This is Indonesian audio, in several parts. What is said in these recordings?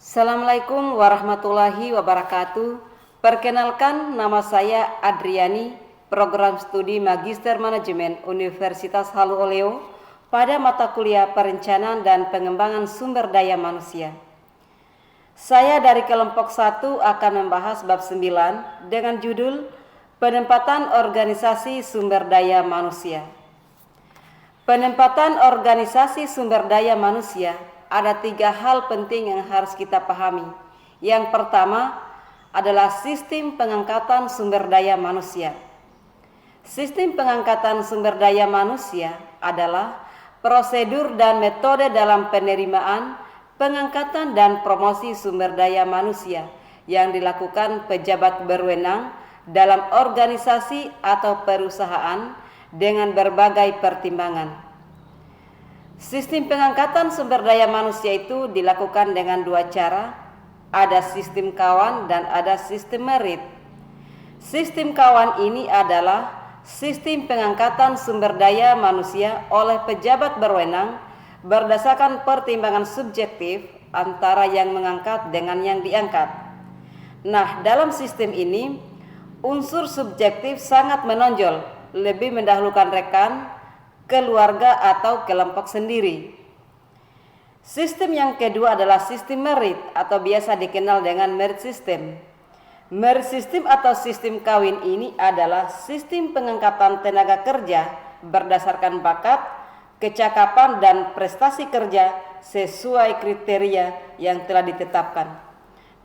Assalamualaikum warahmatullahi wabarakatuh. Perkenalkan, nama saya Adriani, program studi Magister Manajemen Universitas Halu Oleo pada mata kuliah Perencanaan dan Pengembangan Sumber Daya Manusia. Saya dari kelompok 1 akan membahas bab 9 dengan judul Penempatan Organisasi Sumber Daya Manusia. Penempatan organisasi sumber daya manusia, ada 3 hal penting yang harus kita pahami. Yang pertama adalah sistem pengangkatan sumber daya manusia. Sistem pengangkatan sumber daya manusia adalah prosedur dan metode dalam penerimaan, pengangkatan dan promosi sumber daya manusia yang dilakukan pejabat berwenang dalam organisasi atau perusahaan dengan berbagai pertimbangan. Sistem pengangkatan sumber daya manusia itu dilakukan dengan 2 cara, ada sistem kawan dan ada sistem merit. Sistem kawan ini adalah sistem pengangkatan sumber daya manusia oleh pejabat berwenang berdasarkan pertimbangan subjektif antara yang mengangkat dengan yang diangkat. Nah, dalam sistem ini unsur subjektif sangat menonjol, lebih mendahulukan rekan, keluarga atau kelompok sendiri. Sistem yang kedua adalah sistem merit atau biasa dikenal dengan merit system. Merit system atau sistem kawin ini adalah sistem pengangkatan tenaga kerja berdasarkan bakat, kecakapan dan prestasi kerja sesuai kriteria yang telah ditetapkan.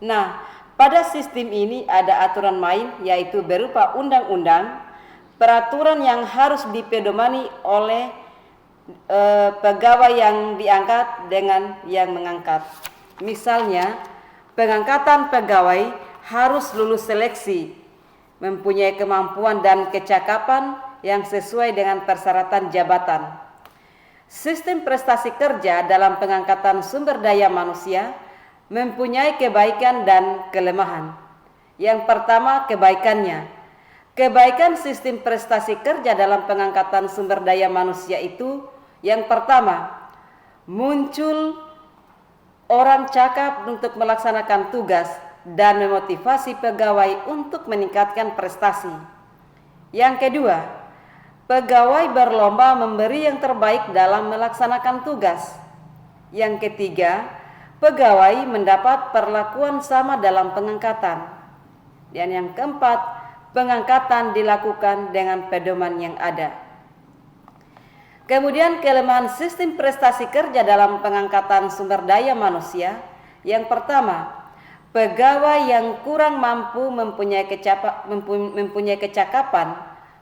Nah, pada sistem ini ada aturan main, yaitu berupa undang-undang, peraturan yang harus dipedomani oleh pegawai yang diangkat dengan yang mengangkat. Misalnya, pengangkatan pegawai harus lulus seleksi, mempunyai kemampuan dan kecakapan yang sesuai dengan persyaratan jabatan. Sistem prestasi kerja dalam pengangkatan sumber daya manusia mempunyai kebaikan dan kelemahan. Yang pertama, kebaikannya. Kebaikan sistem prestasi kerja dalam pengangkatan sumber daya manusia itu, yang pertama, muncul orang cakap untuk melaksanakan tugas dan memotivasi pegawai untuk meningkatkan prestasi. Yang kedua, pegawai berlomba memberi yang terbaik dalam melaksanakan tugas. Yang ketiga, pegawai mendapat perlakuan sama dalam pengangkatan. Dan yang keempat, pengangkatan dilakukan dengan pedoman yang ada. Kemudian kelemahan sistem prestasi kerja dalam pengangkatan sumber daya manusia. Yang pertama, pegawai yang kurang mampu mempunyai kecakapan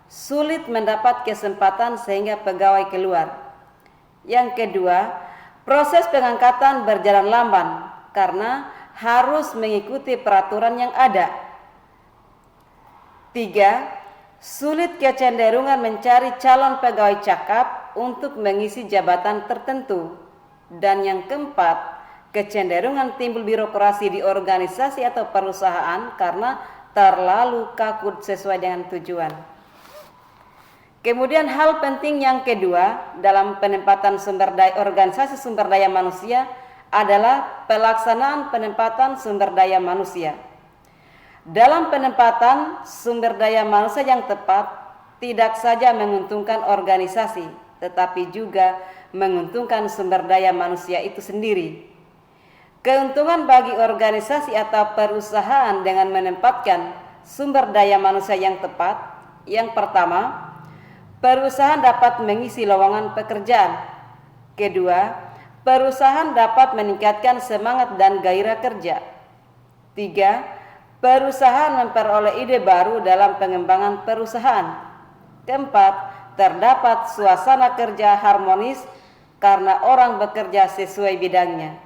sulit mendapat kesempatan sehingga pegawai keluar. Yang kedua, proses pengangkatan berjalan lamban karena harus mengikuti peraturan yang ada. 3. Sulit kecenderungan mencari calon pegawai cakap untuk mengisi jabatan tertentu. Dan yang keempat, kecenderungan timbul birokrasi di organisasi atau perusahaan karena terlalu kaku sesuai dengan tujuan. Kemudian hal penting yang kedua dalam penempatan organisasi sumber daya manusia adalah pelaksanaan penempatan sumber daya manusia. Dalam penempatan sumber daya manusia yang tepat, tidak saja menguntungkan organisasi, tetapi juga menguntungkan sumber daya manusia itu sendiri. Keuntungan bagi organisasi atau perusahaan dengan menempatkan sumber daya manusia yang tepat, yang pertama, perusahaan dapat mengisi lowongan pekerjaan. Kedua, perusahaan dapat meningkatkan semangat dan gairah kerja. 3. Perusahaan memperoleh ide baru dalam pengembangan perusahaan. Keempat, terdapat suasana kerja harmonis karena orang bekerja sesuai bidangnya.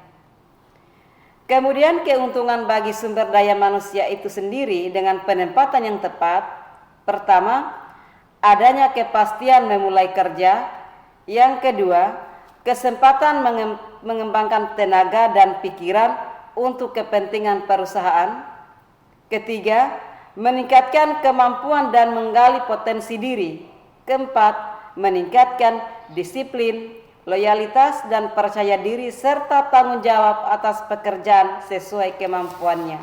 Kemudian keuntungan bagi sumber daya manusia itu sendiri dengan penempatan yang tepat. Pertama, adanya kepastian memulai kerja. Yang kedua, kesempatan mengembangkan tenaga dan pikiran untuk kepentingan perusahaan. Ketiga, meningkatkan kemampuan dan menggali potensi diri. Keempat, meningkatkan disiplin, loyalitas dan percaya diri serta tanggung jawab atas pekerjaan sesuai kemampuannya.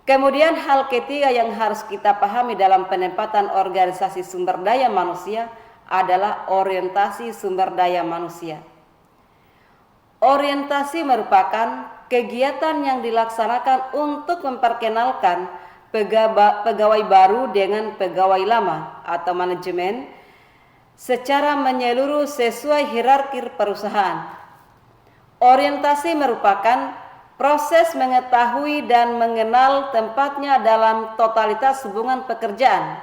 Kemudian hal ketiga yang harus kita pahami dalam penempatan organisasi sumber daya manusia adalah orientasi sumber daya manusia. Orientasi merupakan kegiatan yang dilaksanakan untuk memperkenalkan pegawai baru dengan pegawai lama atau manajemen secara menyeluruh sesuai hierarki perusahaan. Orientasi merupakan proses mengetahui dan mengenal tempatnya dalam totalitas hubungan pekerjaan,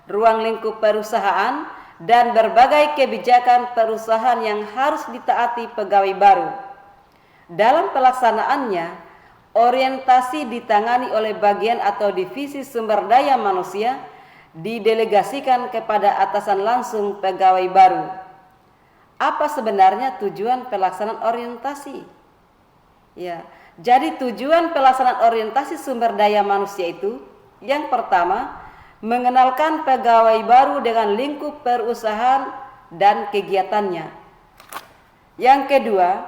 ruang lingkup perusahaan, dan berbagai kebijakan perusahaan yang harus ditaati pegawai baru. Dalam pelaksanaannya, orientasi ditangani oleh bagian atau divisi sumber daya manusia, didelegasikan kepada atasan langsung pegawai baru. Apa sebenarnya tujuan pelaksanaan orientasi? Ya, jadi tujuan pelaksanaan orientasi sumber daya manusia itu, yang pertama, mengenalkan pegawai baru dengan lingkup perusahaan dan kegiatannya. Yang kedua,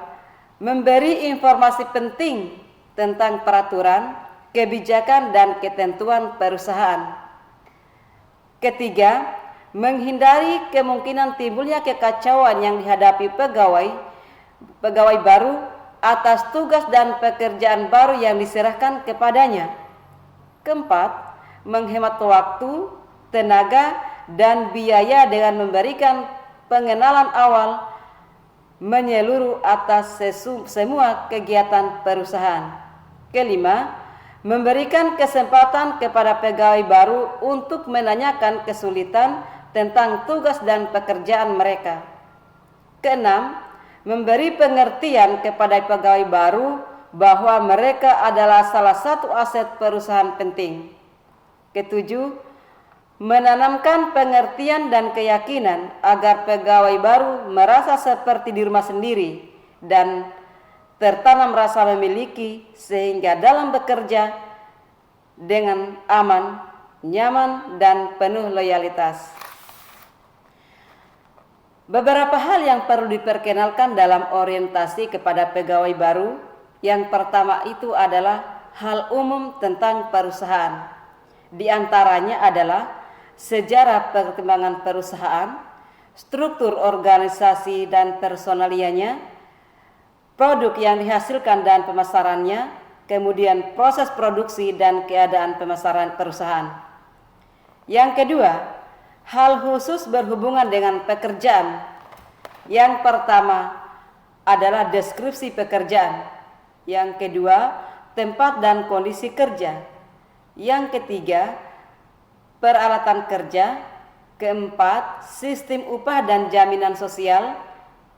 memberi informasi penting tentang peraturan, kebijakan, dan ketentuan perusahaan. Ketiga, menghindari kemungkinan timbulnya kekacauan yang dihadapi pegawai baru atas tugas dan pekerjaan baru yang diserahkan kepadanya. Keempat, menghemat waktu, tenaga, dan biaya dengan memberikan pengenalan awal menyeluruh atas semua kegiatan perusahaan. Kelima, memberikan kesempatan kepada pegawai baru untuk menanyakan kesulitan tentang tugas dan pekerjaan mereka. Keenam, memberi pengertian kepada pegawai baru bahwa mereka adalah salah satu aset perusahaan penting. Ketujuh, menanamkan pengertian dan keyakinan agar pegawai baru merasa seperti di rumah sendiri dan tertanam rasa memiliki sehingga dalam bekerja dengan aman, nyaman, dan penuh loyalitas. Beberapa hal yang perlu diperkenalkan dalam orientasi kepada pegawai baru. Yang pertama itu adalah hal umum tentang perusahaan. Di antaranya adalah sejarah perkembangan perusahaan, struktur organisasi dan personalianya, produk yang dihasilkan dan pemasarannya, kemudian proses produksi dan keadaan pemasaran perusahaan. Yang kedua, hal khusus berhubungan dengan pekerjaan. Yang pertama adalah deskripsi pekerjaan. Yang kedua, tempat dan kondisi kerja. Yang ketiga, peralatan kerja. Keempat, sistem upah dan jaminan sosial.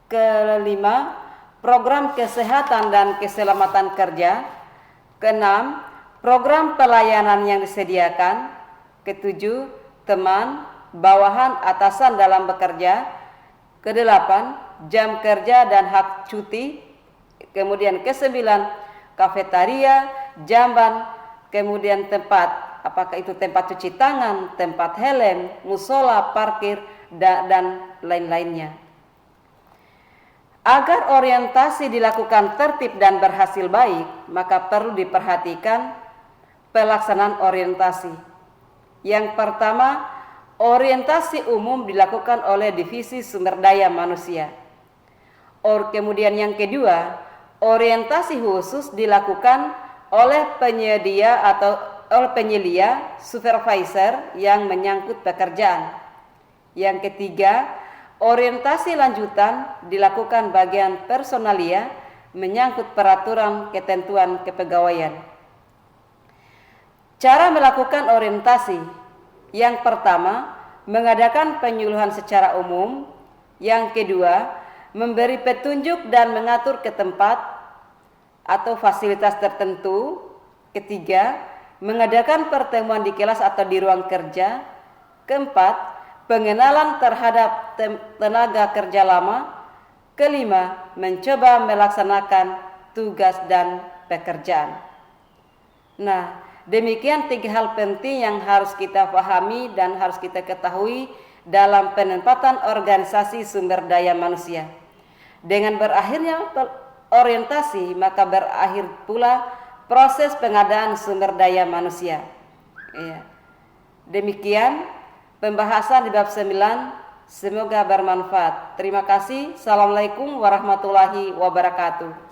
Kelima, program kesehatan dan keselamatan kerja. Keenam, program pelayanan yang disediakan. Ketujuh, teman, bawahan, atasan dalam bekerja. Kedelapan, jam kerja dan hak cuti. Kemudian kesembilan, kafetaria, jamban, kemudian tempat, apakah itu tempat cuci tangan, tempat helm, musola, parkir, dan lain-lainnya. Agar orientasi dilakukan tertib dan berhasil baik, maka perlu diperhatikan pelaksanaan orientasi. Yang pertama, orientasi umum dilakukan oleh divisi sumber daya manusia. Kemudian yang kedua, orientasi khusus dilakukan oleh penyedia atau oleh penyelia supervisor yang menyangkut pekerjaan. Yang ketiga, orientasi lanjutan dilakukan bagian personalia menyangkut peraturan ketentuan kepegawaian. Cara melakukan orientasi. Yang pertama, mengadakan penyuluhan secara umum. Yang kedua, memberi petunjuk dan mengatur ke tempat atau fasilitas tertentu. Ketiga, mengadakan pertemuan di kelas atau di ruang kerja. Keempat, pengenalan terhadap tenaga kerja lama. Kelima, mencoba melaksanakan tugas dan pekerjaan. Nah, demikian tiga hal penting yang harus kita pahami dan harus kita ketahui dalam penempatan organisasi sumber daya manusia. Dengan berakhirnya orientasi, maka berakhir pula proses pengadaan sumber daya manusia. Ya. Demikian pembahasan di bab 9. Semoga bermanfaat. Terima kasih. Assalamualaikum warahmatullahi wabarakatuh.